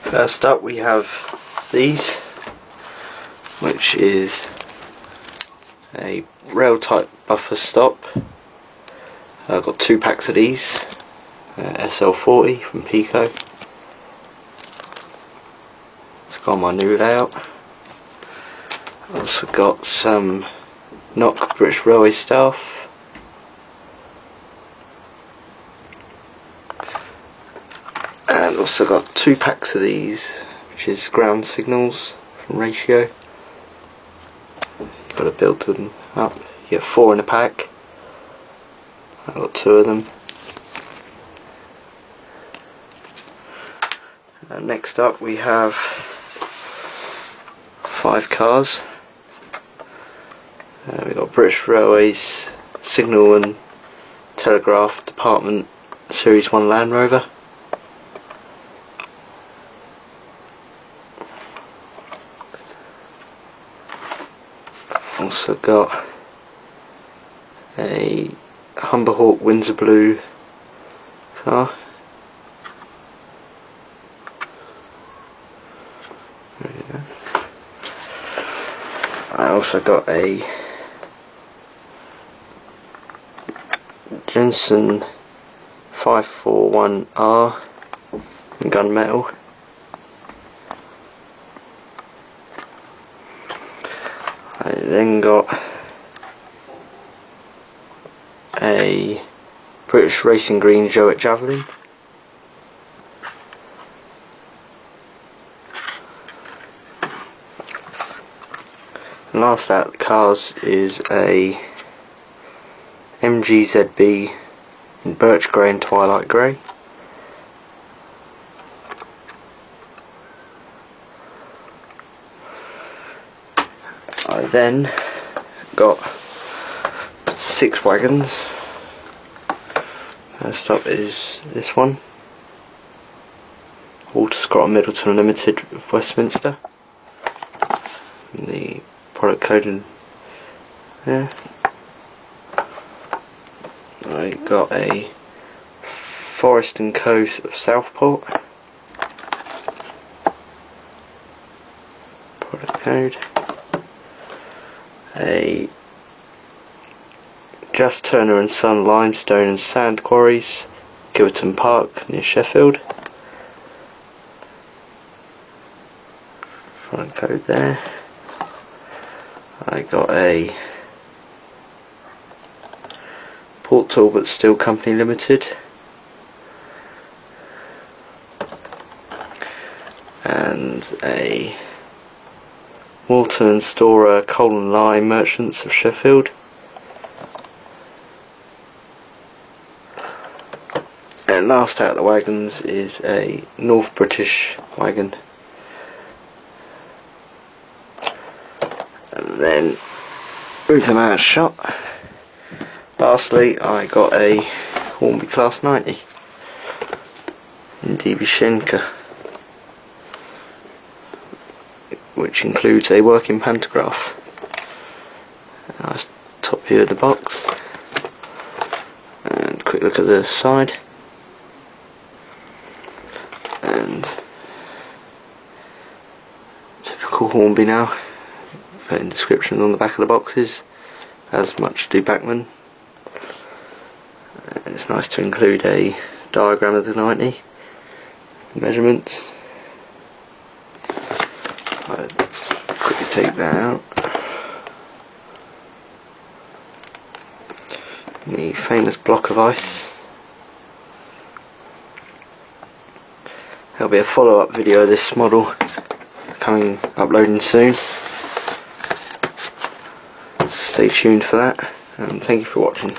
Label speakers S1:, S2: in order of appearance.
S1: First up we have these, which is a rail type buffer stop. I've got 2 packs of these, SL40 from Pico. It's got my new layout. I've also got some NOC British Railway stuff. And also got 2 packs of these, which is ground signals from Ratio. You've got to build them up. You get 4 in a pack. I've got 2 of them. And next up we have 5 cars. We've got British Railways Signal and Telegraph Department Series 1 Land Rover. Also got a Humber Hawk Windsor Blue car. There you go. I also got a Jensen 541R in gunmetal. I then got a British Racing Green Joet Javelin. And last out of the cars is a MGZB in Birch Grey and Twilight Grey. I then got 6 wagons. First up is this one, Walter Scott and Middleton Limited of Westminster. And the product code in there. I got a Forest and Co of Southport. Product code. A Just Turner and Son Limestone and Sand Quarries, Giverton Park near Sheffield. Product code there. I got a Port Talbot Steel Company Limited and a Walton and Storer Coal and Lime Merchants of Sheffield. And last out of the wagons is a North British wagon. And then move them out of shot. Lastly, I got a Hornby Class 90 in DB Schenker, which includes a working pantograph. Nice top here of the box, and quick look at the side, and typical Hornby now, putting descriptions on the back of the boxes, as much do Bachmann. It's nice to include a diagram of the 90, the measurements. I'll quickly take that out. The famous block of ice. There'll be a follow-up video of this model uploading soon. Stay tuned for that, and thank you for watching.